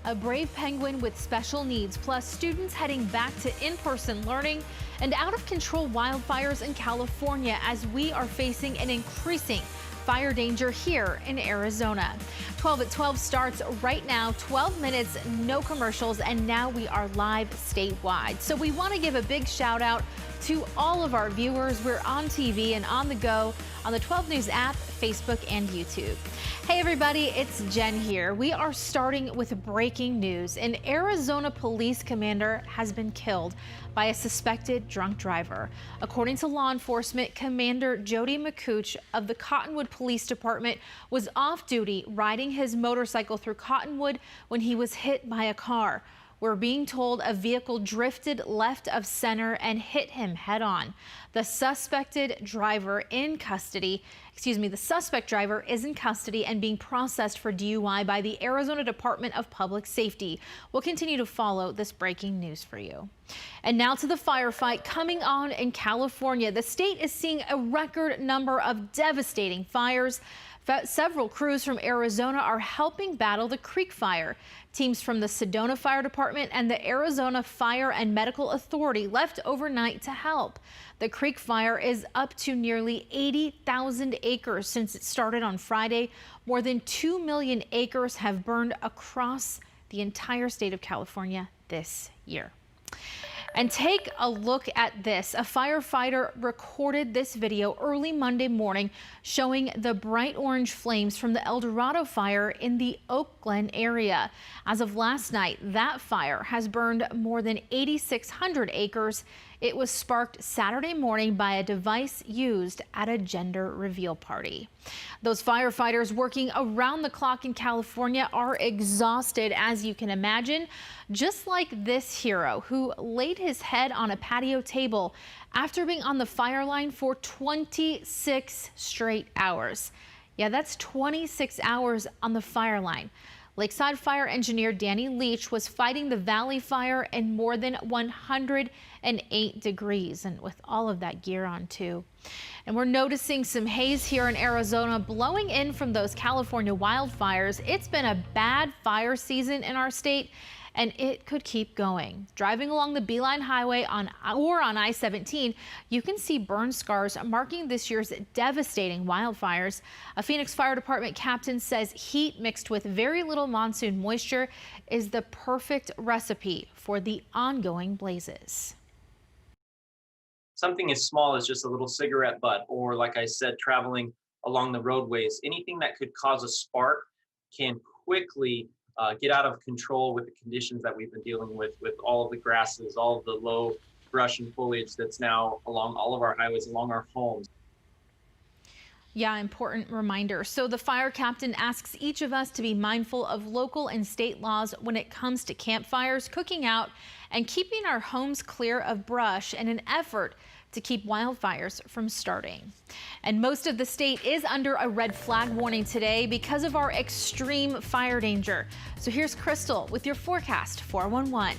A brave penguin with special needs, plus students heading back to in-person learning, and out-of-control wildfires in California as we are facing an increasing fire danger here in Arizona. 12 at 12 starts right now, 12 minutes, no commercials, and now we are live statewide. So we want to give a big shout out to all of our viewers. We're on TV and on the go on the 12 News app, Facebook, and YouTube. Hey everybody, it's Jen here. We are starting with breaking news. An Arizona police commander has been killed by a suspected drunk driver. According to law enforcement, Commander Jody McCouch of the Cottonwood Police Department was off duty riding his motorcycle through Cottonwood when he was hit by a car. We're being told a vehicle drifted left of center and hit him head on. The suspect driver is in custody and being processed for DUI by the Arizona Department of Public Safety. We'll continue to follow this breaking news for you. And now to the firefight coming on in California. The state is seeing a record number of devastating fires. Several crews from Arizona are helping battle the Creek Fire. Teams from the Sedona Fire Department and the Arizona Fire and Medical Authority left overnight to help. The Creek Fire is up to nearly 80,000 acres since it started on Friday. More than 2 million acres have burned across the entire state of California this year. And take a look at this. A firefighter recorded this video early Monday morning showing the bright orange flames from the El Dorado fire in the Oak Glen area. As of last night, that fire has burned more than 8,600 acres. It was sparked Saturday morning by a device used at a gender reveal party. Those firefighters working around the clock in California are exhausted, as you can imagine, just like this hero who laid his head on a patio table after being on the fire line for 26 straight hours. Yeah, that's 26 hours on the fire line. Lakeside Fire Engineer Danny Leach was fighting the Valley Fire in more than 108 degrees, and with all of that gear on too. And we're noticing some haze here in Arizona blowing in from those California wildfires. It's been a bad fire season in our state, and it could keep going. Driving along the Beeline Highway on I-17, you can see burn scars marking this year's devastating wildfires. A Phoenix Fire Department captain says heat mixed with very little monsoon moisture is the perfect recipe for the ongoing blazes. Something as small as just a little cigarette butt, or like I said, traveling along the roadways, anything that could cause a spark can quickly get out of control with the conditions that we've been dealing with all of the grasses, all of the low brush and foliage that's now along all of our highways, along our homes. Yeah, important reminder. So the fire captain asks each of us to be mindful of local and state laws when it comes to campfires, cooking out, and keeping our homes clear of brush in an effort to keep wildfires from starting. And most of the state is under a red flag warning today because of our extreme fire danger. So here's Crystal with your forecast 411.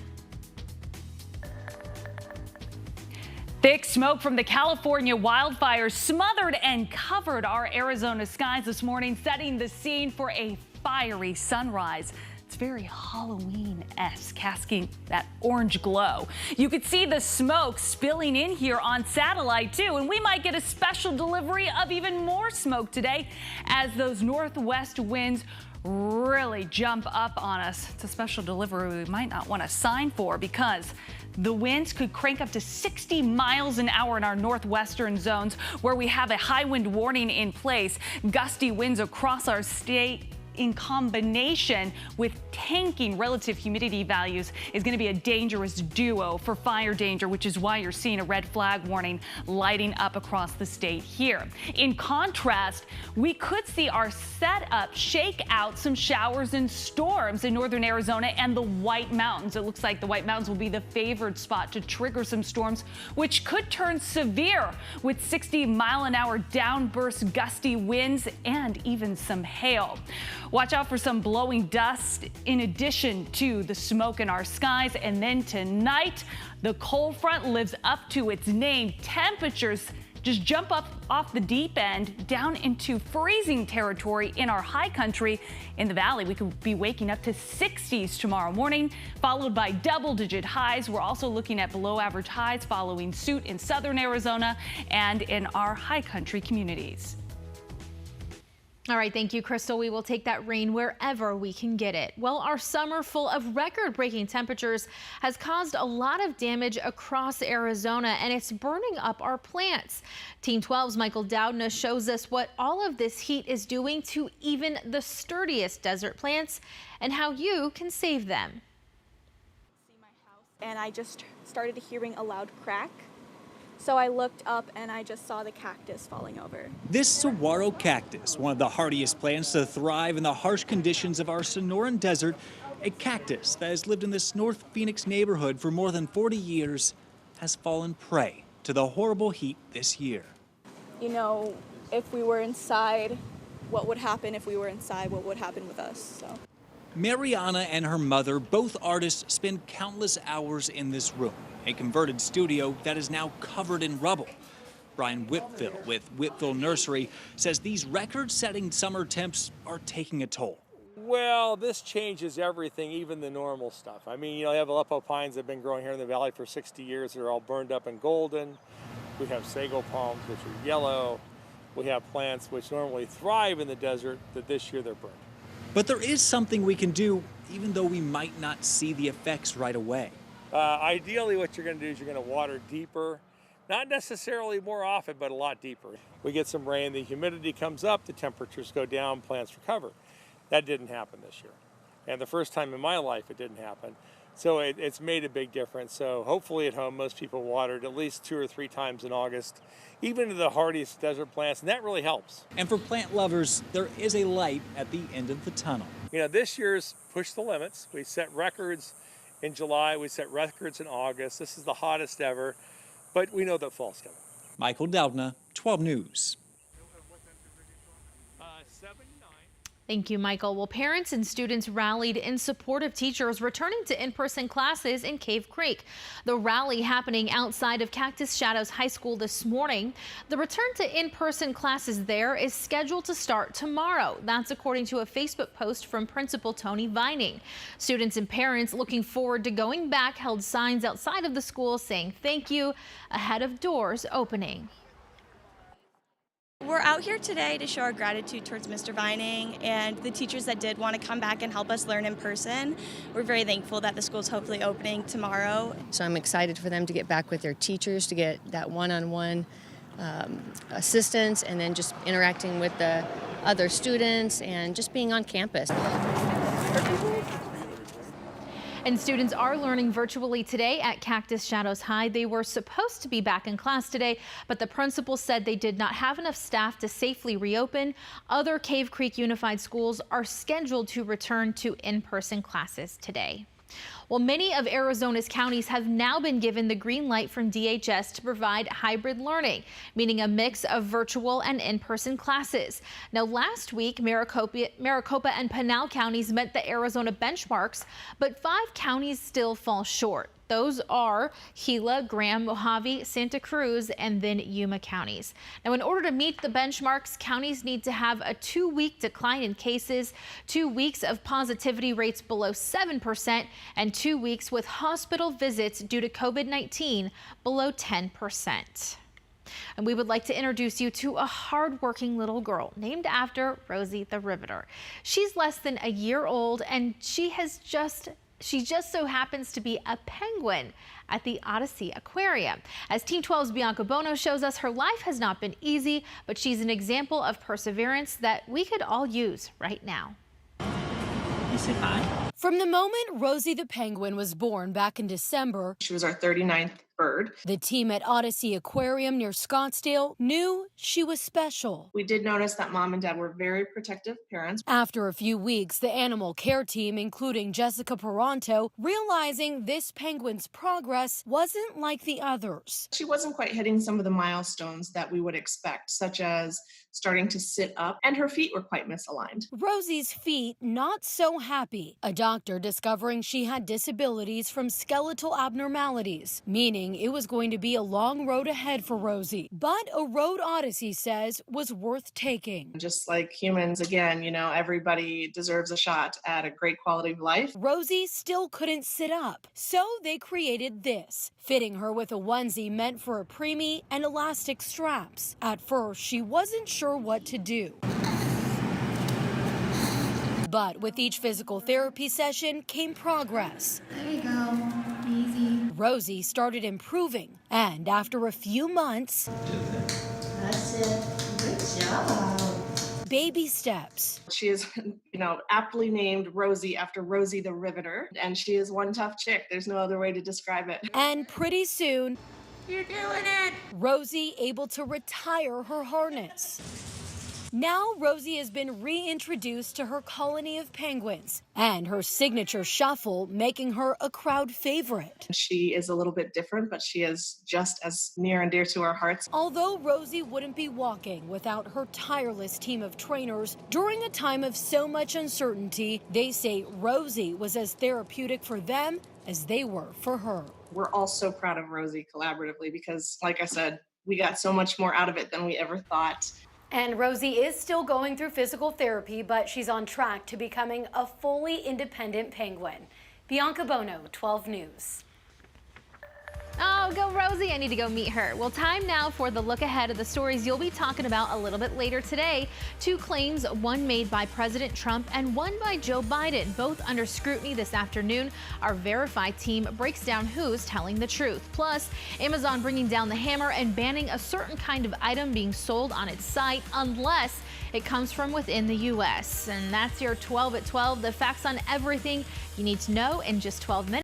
Thick smoke from the California wildfires smothered and covered our Arizona skies this morning, setting the scene for a fiery sunrise. It's very Halloween-esque, casting that orange glow. You could see the smoke spilling in here on satellite too, and we might get a special delivery of even more smoke today as those northwest winds really jump up on us. It's a special delivery we might not want to sign for because the winds could crank up to 60 miles an hour in our northwestern zones where we have a high wind warning in place. Gusty winds across our state in combination with tanking relative humidity values is going to be a dangerous duo for fire danger, which is why you're seeing a red flag warning lighting up across the state here. In contrast, we could see our setup shake out some showers and storms in northern Arizona and the White Mountains. It looks like the White Mountains will be the favored spot to trigger some storms, which could turn severe with 60-mile-an-hour downburst gusty winds and even some hail. Watch out for some blowing dust in addition to the smoke in our skies. And then tonight, the cold front lives up to its name. Temperatures just jump up off the deep end down into freezing territory in our high country. In the valley, we could be waking up to 60s tomorrow morning, followed by double-digit highs. We're also looking at below-average highs following suit in southern Arizona and in our high country communities. All right, thank you, Crystal. We will take that rain wherever we can get it. Well, our summer full of record-breaking temperatures has caused a lot of damage across Arizona, and it's burning up our plants. Team 12's Michael Doudna shows us what all of this heat is doing to even the sturdiest desert plants and how you can save them. And I just started hearing a loud crack. So I looked up and I just saw the cactus falling over. This saguaro cactus, one of the hardiest plants to thrive in the harsh conditions of our Sonoran desert, a cactus that has lived in this North Phoenix neighborhood for more than 40 years, has fallen prey to the horrible heat this year. You know, if we were inside, what would happen if we were inside? What would happen with us? So. Mariana and her mother, both artists, spend countless hours in this room, a converted studio that is now covered in rubble. Brian Whitfield with Whitfield Nursery says these record-setting summer temps are taking a toll. Well, this changes everything, even the normal stuff. I mean, you know, you have Aleppo pines that have been growing here in the valley for 60 years. They're all burned up and golden. We have sago palms, which are yellow. We have plants which normally thrive in the desert that this year they're burned. But there is something we can do, even though we might not see the effects right away. Ideally, what you're going to do is you're going to water deeper, not necessarily more often, but a lot deeper. We get some rain, the humidity comes up, the temperatures go down, plants recover. That didn't happen this year. And the first time in my life it didn't happen. So it's made a big difference. So hopefully at home, most people watered at least 2 or 3 times in August, even to the hardiest desert plants, and that really helps. And for plant lovers, there is a light at the end of the tunnel. You know, this year's pushed the limits. We set records in July, we set records in August. This is the hottest ever, but we know that fall's coming. Michael Doudna, 12 News. 79. Thank you, Michael. Well, parents and students rallied in support of teachers returning to in-person classes in Cave Creek. The rally happening outside of Cactus Shadows High School this morning. The return to in-person classes there is scheduled to start tomorrow. That's according to a Facebook post from Principal Tony Vining. Students and parents looking forward to going back held signs outside of the school saying thank you ahead of doors opening. We're out here today to show our gratitude towards Mr. Vining and the teachers that did want to come back and help us learn in person. We're very thankful that the school's hopefully opening tomorrow. So I'm excited for them to get back with their teachers, to get that one-on-one assistance, and then just interacting with the other students and just being on campus. And students are learning virtually today at Cactus Shadows High. They were supposed to be back in class today, but the principal said they did not have enough staff to safely reopen. Other Cave Creek Unified Schools are scheduled to return to in-person classes today. Well, many of Arizona's counties have now been given the green light from DHS to provide hybrid learning, meaning a mix of virtual and in-person classes. Now, last week, Maricopa and Pinal counties met the Arizona benchmarks, but 5 counties still fall short. Those are Gila, Graham, Mojave, Santa Cruz, and then Yuma counties. Now, in order to meet the benchmarks, counties need to have a 2-week decline in cases, 2 weeks of positivity rates below 7%, and 2 weeks with hospital visits due to COVID-19 below 10%. And we would like to introduce you to a hardworking little girl named after Rosie the Riveter. She's less than a year old, and she just so happens to be a penguin at the Odyssey Aquarium. As Team 12's Bianca Bono shows us, her life has not been easy, but she's an example of perseverance that we could all use right now. You say hi? From the moment Rosie the penguin was born back in December, she was our 39th bird. The team at Odyssey Aquarium near Scottsdale knew she was special. We did notice that mom and dad were very protective parents. After a few weeks, the animal care team, including Jessica Peranto, realizing this penguin's progress wasn't like the others. She wasn't quite hitting some of the milestones that we would expect, such as starting to sit up, and her feet were quite misaligned. Rosie's feet not so happy. A doctor discovering she had disabilities from skeletal abnormalities, meaning knowing it was going to be a long road ahead for Rosie, but a road Odyssey says was worth taking. Just like humans, again, everybody deserves a shot at a great quality of life. Rosie still couldn't sit up, so they created this, fitting her with a onesie meant for a preemie and elastic straps. At first, she wasn't sure what to do. But with each physical therapy session came progress. There you go. Easy. Rosie started improving, and after a few months, That's it. Good job. baby steps. She is, aptly named Rosie after Rosie the Riveter, and she is one tough chick. There's no other way to describe it. And pretty soon, You're doing it. Rosie able to retire her harness. Now Rosie has been reintroduced to her colony of penguins, and her signature shuffle making her a crowd favorite. She is a little bit different, but she is just as near and dear to our hearts. Although Rosie wouldn't be walking without her tireless team of trainers, during a time of so much uncertainty, they say Rosie was as therapeutic for them as they were for her. We're all so proud of Rosie collaboratively because, like I said, we got so much more out of it than we ever thought. And Rosie is still going through physical therapy, but she's on track to becoming a fully independent penguin. Bianca Bono, 12 News. Oh, go Rosie. I need to go meet her. Well, time now for the look ahead of the stories you'll be talking about a little bit later today. Two claims, one made by President Trump and one by Joe Biden, both under scrutiny this afternoon. Our Verify team breaks down who's telling the truth. Plus, Amazon bringing down the hammer and banning a certain kind of item being sold on its site unless it comes from within the U.S. And that's your 12 at 12, the facts on everything you need to know in just 12 minutes.